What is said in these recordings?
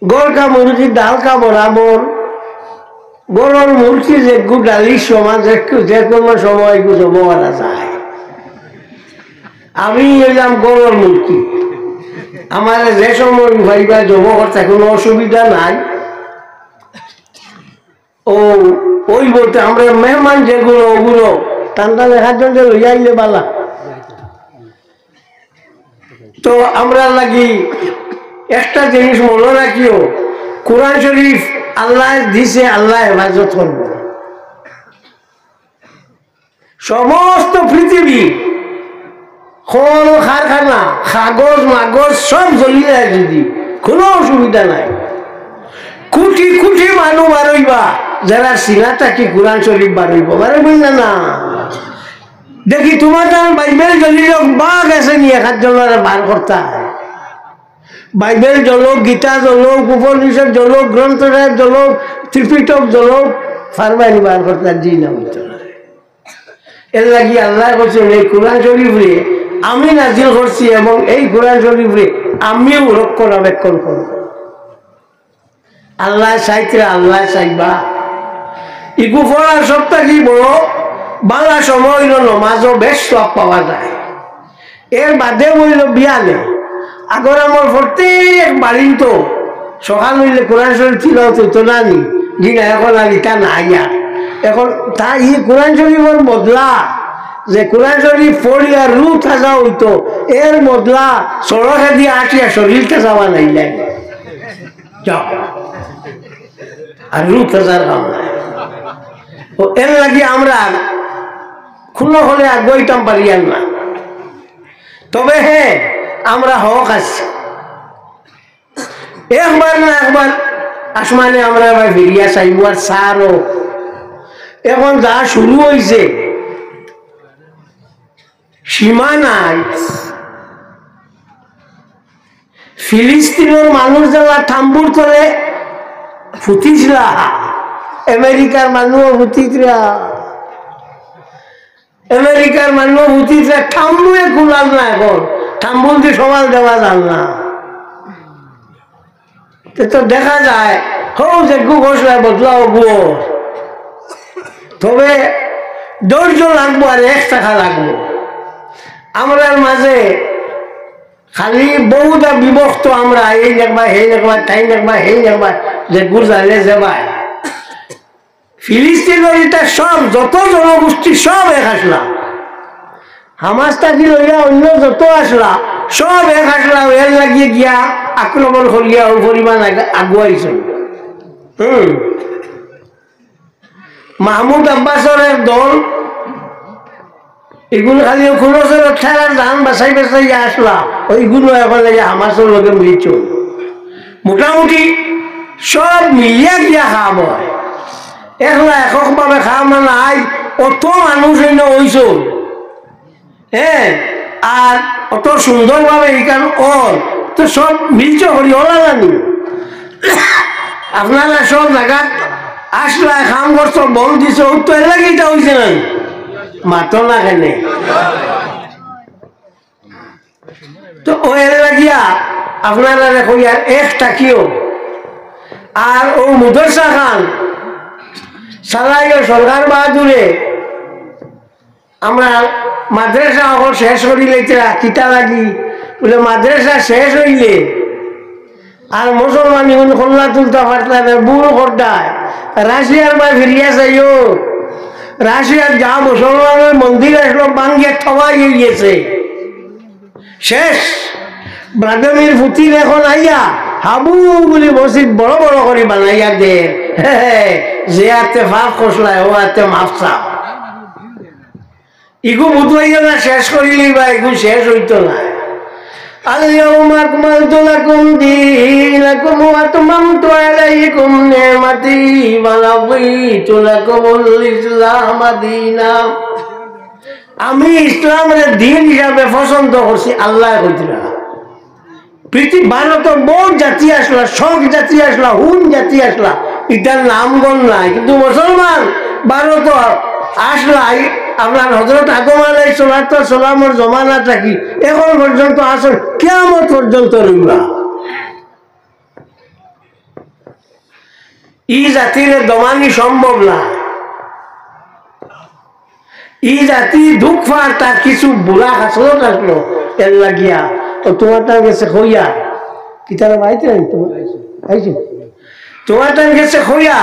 গরকা মুরগি ডালকা বরাবর গরুর মুরগি যে ডালির সমাজ যে কোনো সময় জব করা যায়। আমি এলাম গরুর মুরগি, আমার যে সময় ভাইবা জব করতে কোনো অসুবিধা নাই। ও ওই বলতে আমরা মেহমান যেগুলো ওগুলো টান্ডা দেখার জন্য লইয়া আইলে বালা। তো আমরা লাগি একটা জিনিস মনে রাখিও, কোরআন শরীফ আল্লাহ দিছে, আল্লাহ হেফাজত করব। সমস্ত পৃথিবী কোন কারখানা কাগজ মাগজ সব জ্বলি যায় যদি কোনো অসুবিধা নাই। কোটি কোটি মানুষ বারইবা যারা সিনাটা কি কোরআন শরীফ বারইব বারইবই না। দেখি তোমার বাইবেল জ্বলি লোক বাঘ আছে নিয়ে এক জনের বার করতে হয়। বাইবেল জ্বলক, গীতা জ্বলক, উপনিষদ জ্বলক, গ্রন্থরাজ জ্বলক, ত্রিপিটক জ্বলক, ফারমাইনি বার করতে জি না হইত না। এর লাগি আল্লাহ করছেন এই কোরআন শরীফে আমি নাজিল করছি এবং এই কোরআন শরীফে আমিও রক্ষণাবেক্ষণ করব। আল্লাহ চাইতে আল্লাহ চাইবা ইগু পড়ার সপ্তাহ কি বড় বাংলা সময় হইল নমাজও বেশ সব পাওয়া যায়। এর বাদে হইল বিয়ালে আগর আমার প্রত্যেক বাড়ির তো সকাল হইলে কোরআন শরীফ ছিল তো না নি না, এখন আর ইটা নাই। আর এখন তা ই কোরআন শরীফের বদলা যে কোরআন শরীফ পড়িয়া রু থাকা হইতো, এর বদলা সড়কে দিয়ে আসিয়া শরীরটা যাওয়া নাই যায় যাও আর রু থাকার কাম নাই। এর লাগি আমরা খুলো হলে আর বইটাম পারিয়ান না। তবে হ্যাঁ আমরা হক আছি, একবার না একবার আসমানে আমরা এবার ফিরিয়া চাইব। আর সারও এখন যা শুরু হয়েছে সীমা নাই। ফিলিস্তিনের মানুষ যারা থাম্বুর করে ফুটিছিলা, আমেরিকার মানুষ ফুটিছিলা, আমেরিকার মানুষ ফুটিছিলা, থাম্বুয়ে কুলাল না। এখন থাম্বুল দিয়ে সমাজ দেওয়া যান না। তো দেখা যায় হোক যে গু ঘোষণা বদলাও গো, তবে ধৈর্য লাগবো আর 1 টাকা লাগবো। আমরার মাঝে খালি বহুটা বিভক্ত, আমরা এই দেখবা সেই দেখবা তাই দেখবা সেই দেখবা যে গুজারে যাবাই। ফিলিস্তিনের এটা সব যত জনগোষ্ঠী সব এক আসলা, হামাস থাকি লইয়া অন্য যত আসলা সব এক আসলা। এর লাগিয়ে গিয়া আক্রমণ করিয়া ও পরিমাণ আগুয়াইছ। মাহমুদ আব্বাসের দল এগুলো খালি খরচের খেলার ধান বাছাই বাছাই আসলা, ওইগুলো এখন লাগে হামাসের লগে মিলিছ। মোটামুটি সব মিলিয়া গিয়া খাওয়াব হয়। একলা এককভাবে খাওয়া নাই, অত মানুষ হইছ। হ্যাঁ, আর অত সুন্দরভাবে এইখান ওর তো সব মিলছ করি ওলা জানি। আপনারা সব জায়গা আসলা খাম করছ বল দিছ, তো এর লাগে এটা হয়েছে না মাত্র না কেনে। তো ও এর লাগিয়া আপনারা দেখো আর 1 টাকিও। আর ও মুদরসা খান সালাইও সরকার বাহাদুরে আমরা মাদ্রাসা এখন শেষ করিলে কিতা লাগি বলে মাদ্রাসা শেষ হইলে আর মুসলমান খোল্লা তুলতে পারতাম না, বুড় করতায় রাশিয়ার বা ফিরিয়া চাইও। রাশিয়ার যা মুসলমানের মন্দির আসলো বাঙ্গিয়া ঠবাই গিয়েছে, শেষ। ব্লাদিমির পুতিন এখন আইয়া হাবু বলি মসজিদ বড় বড় করে বানাইয়া দে, যে হাতে ফাঁক খসলায় ও হাতে মাফসা। ইগু বুধবাইয়া না শেষ করিলি বা ইগু শেষ হইতো না। اليوم أكملت لكم دينكم وأتممت عليكم نعمتي ورضيت لكم الإسلام دينا। আমি ইসলামের দিন হিসাবে পছন্দ করছি। আল্লাহ কইতরা পৃথিবী ভারত বহুত জাতি আসলা, শখ জাতি আসলা, হুন জাতি আসলা, এটার নামগণ নাই। কিন্তু মুসলমান ভারত আসলা আপনার হযরত আদম আলাইহিস সালামের জমানা থাকি এখন পর্যন্ত আসল কিয়ামত পর্যন্ত রইবা। ই জাতিরে দমানি সম্ভব না। ই জাতি দুঃখ পার তার কিছু বুড়া হাসলো টাসলো এর লাগিয়া তো তোমার তার গেছে হইয়া কি তারা বাইতে তোমার তার গেছে হইয়া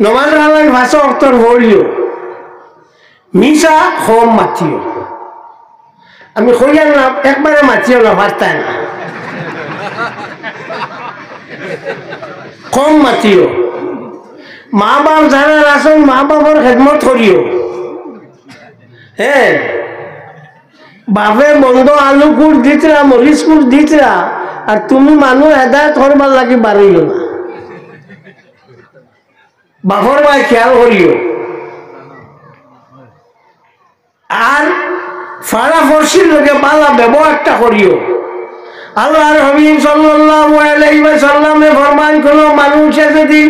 নমাজ আল্লাহ ভাষা অক্তর হইও মিশা হোম মাতিও। আমি হইয়া না একবারে মাতিও না ভাস্তায় না কম মাতিও। মা বাপ যারা আসেন মা বাবার খেদমত করিও। হ্যাঁ বাপে বন্ধ আলু কুট দিতরা মরিচ কুট দিতরা আর তুমি মানুষ হেদায়ত করবার লাগি বাড়িও না। বাপর ভাই খেয়াল করিও। আর ফাড়া ফর্সির লোকে পালা ব্যবহারটা করিও। আল্লাহর হাবিব সাল্লাল্লাহু আলাইহি ওয়াসাল্লামে ফরমান কোন মানুষে যদি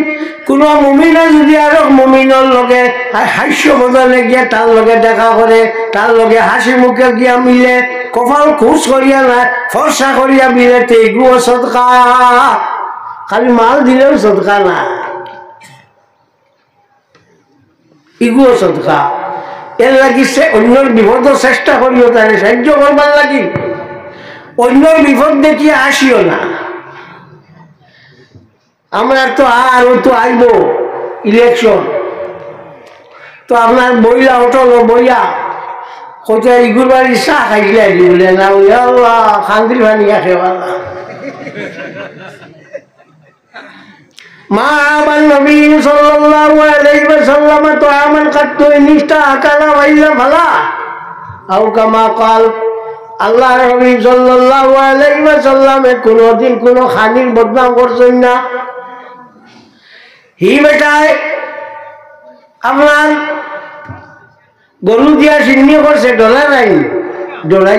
কোন মুমিনে যদি আর মুমিনের লগে হাস্য বদলে গিয়ে তার লগে দেখা করে তার লগে হাসি মুখে গিয়া মিলে কপাল খুশ করিয়া না ফর্সা করিয়া মিলে এগুলো সদকা। খালি মাল দিলেও সদকা না, এগুলো সদকা। এর লাগি সে অন্যর বিপদ চেষ্টা করিও তাহলে সাহায্য করবার লাগি। অন্যর বিপদ দেখিয়ে আসিও না। আমরা তো আর তো আইব ইলেকশন তো আপনার বইলা উঠলো বইয়া কোথায় ইগুর বাড়ির চা খাইলে আইলি বলে না খান্দ্রি ভানিয়া খেওয়ালা মা আবার নবী সাল্লাল্লাহু আলাইহি ওয়াসাল্লাম তো আমন কাটতো নিষ্ঠা আকালা ওয়াইলা ভালা আও কামা কাল। আল্লাহ নবী সাল্লাল্লাহু আলাইহি ওয়াসাল্লাম কোনদিন কোন খানির বদনাম করছেন না। হি বেটায় আপনার গরু দিয়া সিন্নি করছে ডলা নাই ডলাই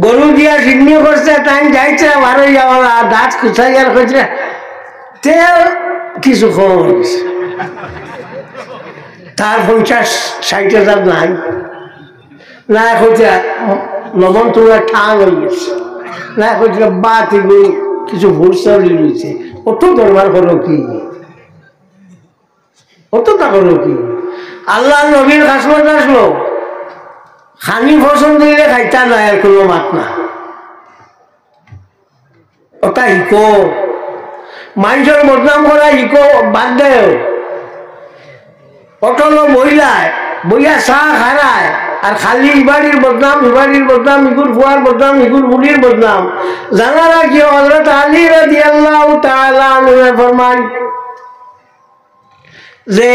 গরু দিয়া সিন্নি করছে তাই যাইছে বারো যাওয়া দাঁত কুচাই আর কইছে তেল কিছু খোঁজ তার 50-60,000 নাই না কইছে লবণ তোলা ঠাং হয়ে গেছে না কইছে বাত এগুলো কিছু ভুল চলি রয়েছে। অত দরবার করো কি অতটা করো কি? আল্লাহ নবীর কাসমত আসলো খানি পছন্দ দিলে খাইতা নাই আর কোনো মাত না। ওটা ইকো মানুষের বদনাম করা ইকো বাদ দেয়। অটলো বইলায় বইয়া চাহ খারায় আর খালি ইবাড়ির বদনাম ইগুর ফুয়ার বদনাম ইগুর বুড়ির বদনাম। জানারা কি হযরত আলী রাদিয়াল্লাহু তাআলা আনহু ফরমান যে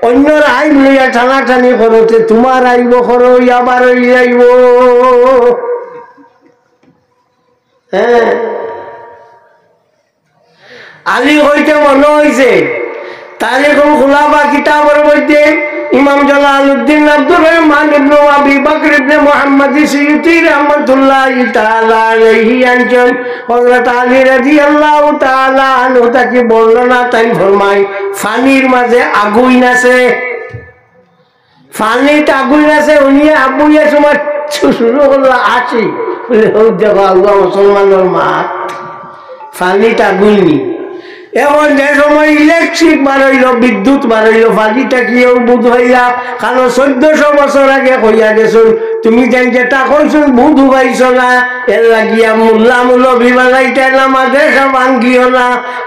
অন্যর আইব লইয়া টানাটানি করতে তোমার আইব করো আবার আইব। হ্যাঁ আলী হইতে মনে হয়েছে তারিখুল খুলাফা কিতাবের মধ্যে ইমাম জালালউদ্দিন আব্দুর রহমান ইবনে আবি বকর ইবনে মুহাম্মদ সিয়ুতি রাহমাতুল্লাহি তাআলা আলাইহি আনছেন হযরত আলী রাদিয়াল্লাহু তাআলা আনহু তাকে বর্ণনা তাই ফরমায় ফানির মাঝে আগুন আছে, ফানিতে আগুন আছে। উনি আবুইয়া সময় শুরু করলো আসি দেখো আল্লাহ মুসলমানের মাত ফানিতে আগুন নি। এখন যে সময় ইলেকট্রিক বাড়াইল বিদ্যুৎ বাড়াইল ফালিটা কিও বুধ হইয়া কারণ 1400 বছর আগে কইয়া গেছ তুমি যেটা কইছ বুধ হইছ না এর লাগিয়া মোল্লা মুলবি বানাইতে না মাদ্রাসা ভাঙ্গিও না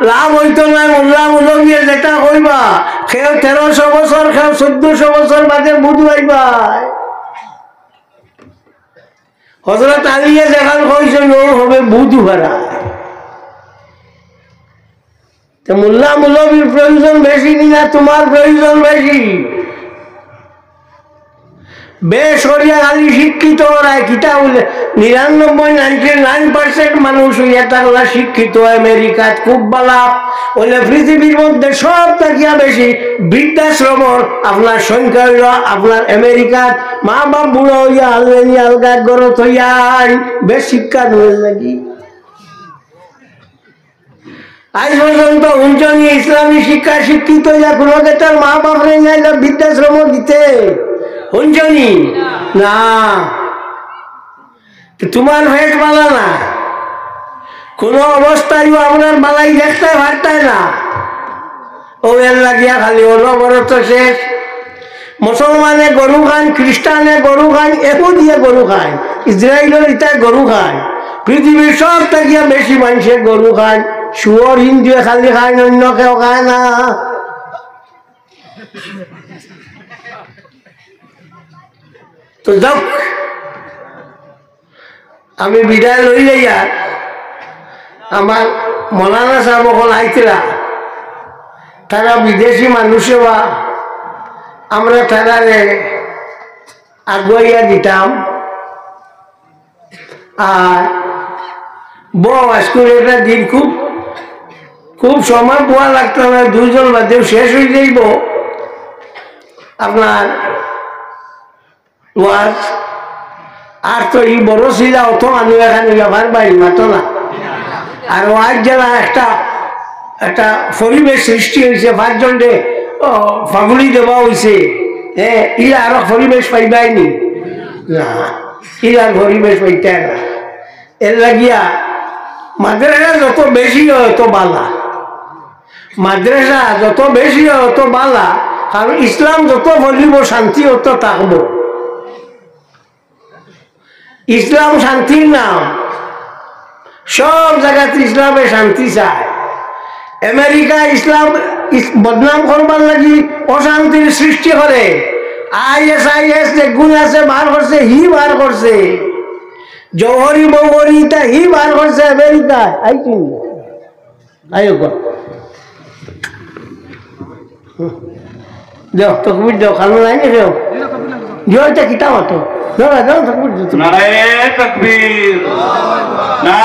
লাভ হইতো না। মোল্লা মুলবিয়ে যেটা কইবা সেও 1300 বছর সেও 1400 বছর বাদে বুধ হইবা। হযরত আলীয়ে যেখান কইছ হবে বুধ ভরা। মোল্লা মুলবির প্রয়োজন বেশি না তোমার প্রয়োজন বেশি? বেসরিয়া খালি শিক্ষিত ওরা কিতা বলে 99.99% মানুষ হইয়া থাকলা শিক্ষিত। আমেরিকাত খুব বালা বলে পৃথিবীর মধ্যে সব থাকিয়া বেশি বৃদ্ধাশ্রমর আপনার সংখ্যা হইল আপনার আমেরিকাত। মা বাপ বুড়ো হইয়া আলবেনি আলগা গরত হইয়া বেশ শিক্ষা দেওয়ার লাগি। আজ পর্যন্ত উঞ্চনি ইসলামী শিক্ষা শিক্ষিত হইয়া কোনো তার মা বাপ রেঙ্গাইলা বৃদ্ধাশ্রম দিতে উঞ্চনি না। তোমার ভেট বালা না কোনো অবস্থায় আপনার বালাই দেখতে পারতায় না। ও এর লাগিয়া খালি অনবরত শেষ। মুসলমানে গরু খান, খ্রিস্টানে গরু খান, একু দিয়ে গরু খায়, ইসরায়েলের ইটায় গরু খায়, পৃথিবীর সব থেকে বেশি মানুষে গরু খায়। শুয়োর হিন্দুয়ে খালি খায়, অন্য কেউ খায় না। তো যাক, আমি বিদায় লই যাইয়া আমার মৌলানা সাহেব ওখানে আইতরা, তারা বিদেশি মানুষে বা আমরা তারারে আগুয়াইয়া দিতাম। আর বউ স্কুল একটা দিন খুব খুব সময় পোয়া লাগতো না, 2 জন বাদেও শেষ হয়ে যাইব আপনার ওয়াজ। আর তো এই বড় ছিলা অত মানুষ এখানে ব্যবহার বাড়ি মাতো না। আর ওয়াজ যারা একটা একটা পরিবেশ সৃষ্টি হয়েছে, 5 জনকে ফাগুলি দেওয়া হয়েছে। হ্যাঁ, ইলা আরো পরিবেশ পাইবাইনি না, ইলার পরিবেশ পাইতাই না। এর লাগিয়া মাদ্রাসা যত বেশি হয় তত বালা, মাদ্রাসা যত বেশি হয় তত বালা। কারণ ইসলাম যত বলিব শান্তি অত থাকব। ইসলাম শান্তির নাম, সব জায়গাতে ইসলামে শান্তি চায়। আমেরিকা ইসলাম বদনাম করবার লাগি অশান্তির সৃষ্টি করে। ISIS যে গুণ আছে বার করছে, হি বার করছে। জৌহরি বৌহরি তা হি বার করছে আমেরিকায়। আইছি আয়ো যাও তকবির যাও, খালো নাই না কেউ জয়টা কিতাব হতো। যাও তকবির নারায়ে তাকবীর।